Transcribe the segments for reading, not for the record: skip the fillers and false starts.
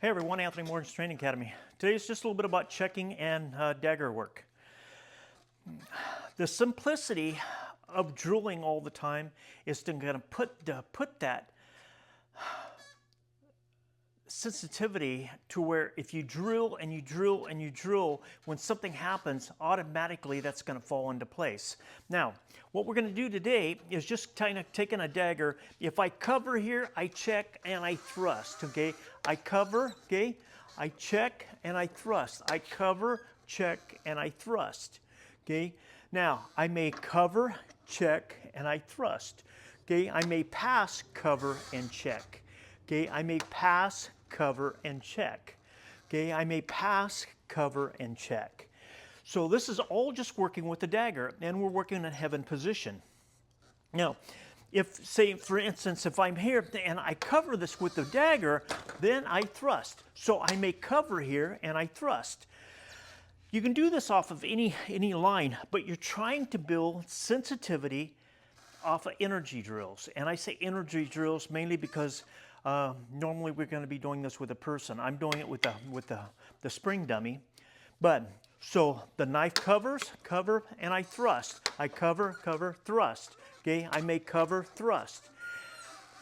Hey everyone, Anthony Morgan's Training Academy. Today is just a little bit about checking and dagger work. The simplicity of drilling all the time is to kind of put that sensitivity to where if you drill and you drill and you drill, when something happens, automatically that's going to fall into place. Now, what we're going to do today is just kind of taking a dagger. If I cover here, I check and I thrust, okay? I cover, okay? I check and I thrust. I cover, check, and I thrust, okay? Now, I may cover, check, and I thrust, okay? I may pass, cover, and check. Okay, I may pass, cover, and check. Okay, I may pass, cover, and check. So this is all just working with the dagger, and we're working in heaven position. Now, if, say, for instance, if I'm here and I cover this with the dagger, then I thrust. So I may cover here and I thrust. You can do this off of any line, but you're trying to build sensitivity off of energy drills. And I say energy drills mainly because normally we're going to be doing this with a person. I'm doing it with the spring dummy. But so the knife covers, cover, and I thrust. I cover, cover, thrust. Okay, I may cover, thrust.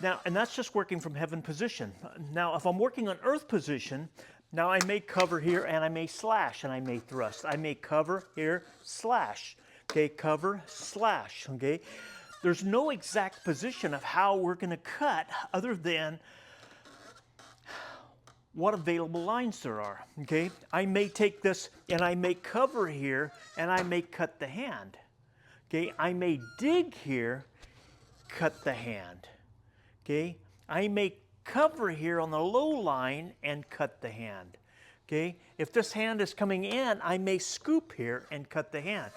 Now, and that's just working from heaven position. Now, if I'm working on earth position, now I may cover here and I may slash and I may thrust. I may cover here, slash. Okay, cover, slash. Okay. There's no exact position of how we're going to cut other than what available lines there are, okay? I may take this and I may cover here and I may cut the hand, okay? I may dig here, cut the hand, okay? I may cover here on the low line and cut the hand, okay? If this hand is coming in, I may scoop here and cut the hand.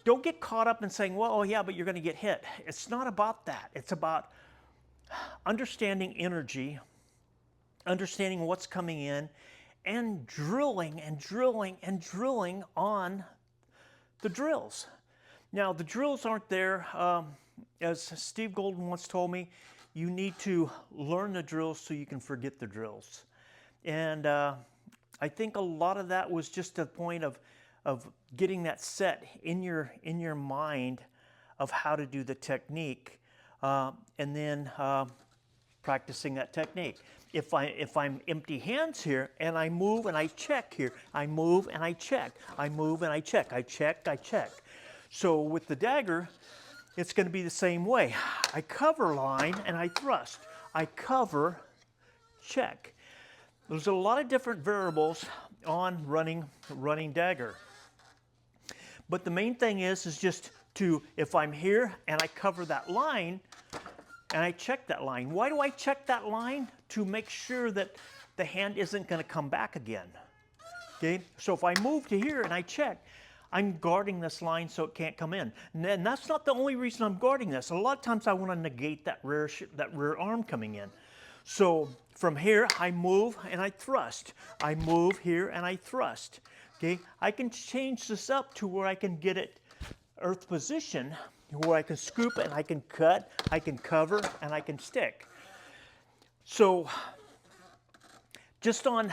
Don't get caught up in saying, well, oh yeah, but you're going to get hit. It's not about that. It's about understanding energy, understanding what's coming in, and drilling and drilling and drilling on the drills. Now, the drills aren't there. As Steve Golden once told me, you need to learn the drills so you can forget the drills. And I think a lot of that was just a point of getting that set in your mind of how to do the technique, and then practicing that technique. If I'm empty hands here and I move and I check here, I move and I check, I move and I check, I check, I check. So with the dagger, it's going to be the same way. I cover line and I thrust. I cover, check. There's a lot of different variables on running dagger. But the main thing is just to, if I'm here and I cover that line and I check that line. Why do I check that line? To make sure that the hand isn't going to come back again. Okay, so if I move to here and I check, I'm guarding this line so it can't come in. And that's not the only reason I'm guarding this. A lot of times I want to negate that rear arm coming in. So from here, I move and I thrust. I move here and I thrust. Okay, I can change this up to where I can get it earth position, where I can scoop and I can cut, I can cover, and I can stick. So just on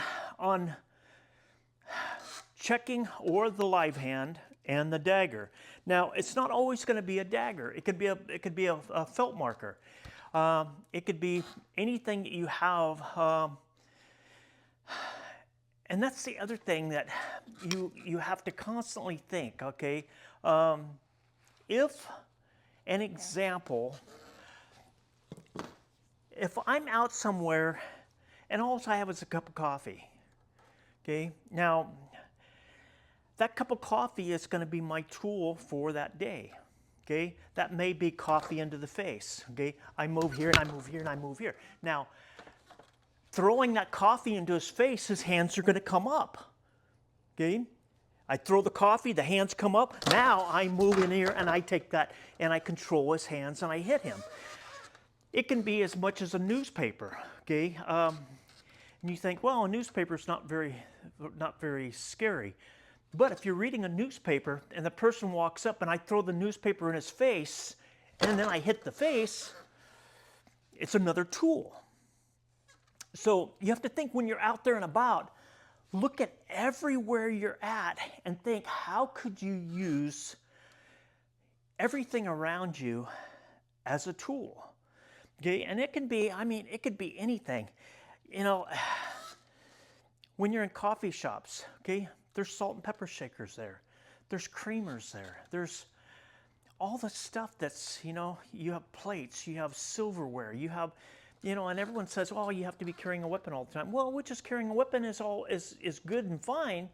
checking or the live hand and the dagger. Now, it's not always going to be a dagger. It could be a felt marker. It could be anything that you have. And that's the other thing that you have to constantly think, okay? If an example, if I'm out somewhere and all I have is a cup of coffee, okay? Now, that cup of coffee is going to be my tool for that day, okay? That may be coffee into the face, okay? I move here and I move here and I move here. Now, throwing that coffee into his face, his hands are going to come up, okay? I throw the coffee, the hands come up. Now I move in here and I take that and I control his hands and I hit him. It can be as much as a newspaper, okay? And you think, well, a newspaper is not very scary. But if you're reading a newspaper and the person walks up and I throw the newspaper in his face and then I hit the face, it's another tool. So you have to think when you're out there and about, look at everywhere you're at and think, how could you use everything around you as a tool? Okay, and it can be, I mean, it could be anything. You know, when you're in coffee shops, okay, there's salt and pepper shakers there. There's creamers there. There's all the stuff that's, you know, you have plates, you have silverware, you have, you know, and everyone says, oh, you have to be carrying a weapon all the time. Well, just carrying a weapon is good and fine.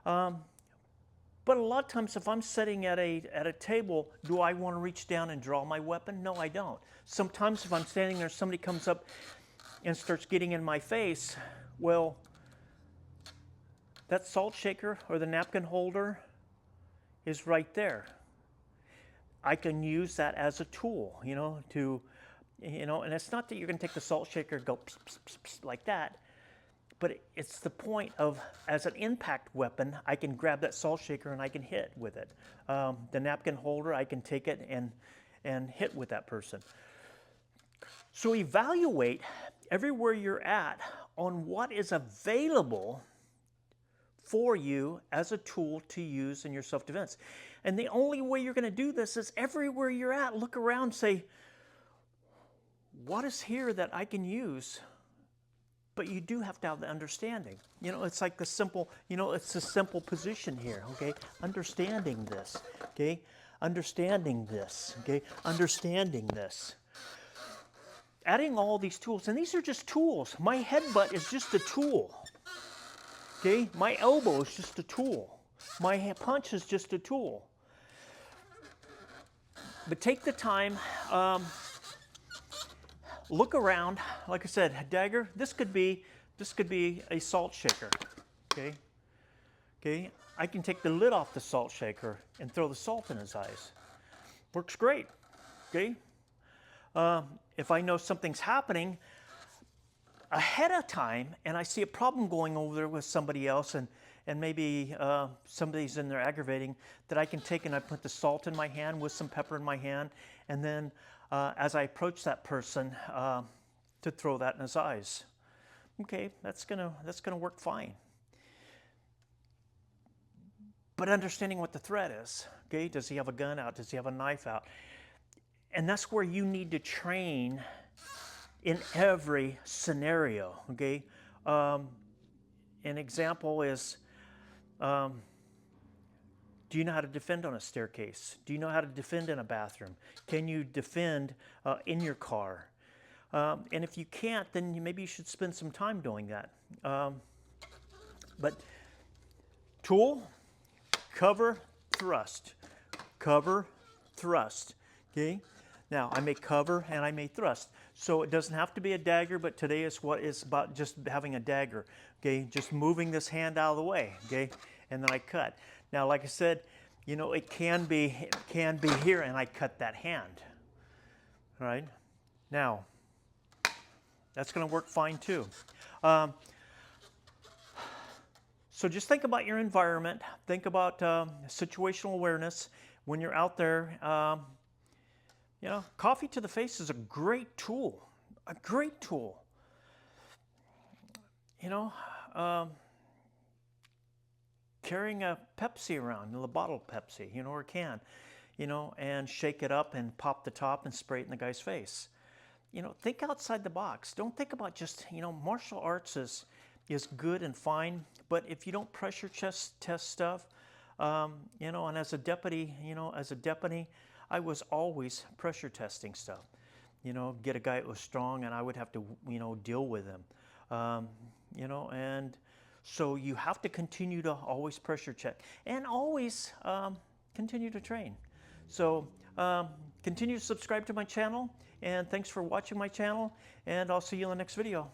But a lot of times if I'm sitting at a table, do I want to reach down and draw my weapon? No, I don't. Sometimes if I'm standing there, somebody comes up and starts getting in my face, well, that salt shaker or the napkin holder is right there. I can use that as a tool, you know, to, you know, and it's not that you're going to take the salt shaker and go pss, pss, pss, pss, like that, but it's the point of, as an impact weapon, I can grab that salt shaker and I can hit with it. The napkin holder, I can take it and hit with that person. So evaluate everywhere you're at on what is available for you as a tool to use in your self-defense. And the only way you're going to do this is everywhere you're at, look around, say, what is here that I can use? But you do have to have the understanding. You know, it's like the simple, you know, it's a simple position here, okay? Understanding this, okay? Understanding this, okay? Understanding this. Adding all these tools, and these are just tools. My headbutt is just a tool. Okay, my elbow is just a tool. My punch is just a tool. But take the time, look around. Like I said, a dagger. This could be a salt shaker. Okay, okay. I can take the lid off the salt shaker and throw the salt in his eyes. Works great. Okay. If I know something's happening ahead of time and I see a problem going over there with somebody else and maybe somebody's in there aggravating, that I can take and I put the salt in my hand with some pepper in my hand, and then as I approach that person to throw that in his eyes. Okay, that's gonna work fine. But understanding what the threat is, okay? Does he have a gun out? Does he have a knife out? And that's where you need to train in every scenario, okay? An example is, do you know how to defend on a staircase? Do you know how to defend in a bathroom? Can you defend in your car? And if you can't, then maybe you should spend some time doing that. But tool, cover, thrust. Cover, thrust, okay? Now, I may cover and I may thrust. So it doesn't have to be a dagger, but today is what is about just having a dagger, okay? Just moving this hand out of the way, okay? And then I cut. Now, like I said, you know, it can be here and I cut that hand, all right? Now, that's gonna work fine too. So just think about your environment. Think about situational awareness when you're out there. You know, coffee to the face is a great tool, a great tool. You know, carrying a Pepsi around, the bottle of Pepsi, you know, or a can, you know, and shake it up and pop the top and spray it in the guy's face. You know, think outside the box. Don't think about just, you know, martial arts is good and fine, but if you don't pressure test stuff, you know, and as a deputy, I was always pressure testing stuff. You know, get a guy that was strong and I would have to, you know, deal with him. You know, and so you have to continue to always pressure check and always continue to train. So continue to subscribe to my channel, and thanks for watching my channel, and I'll see you in the next video.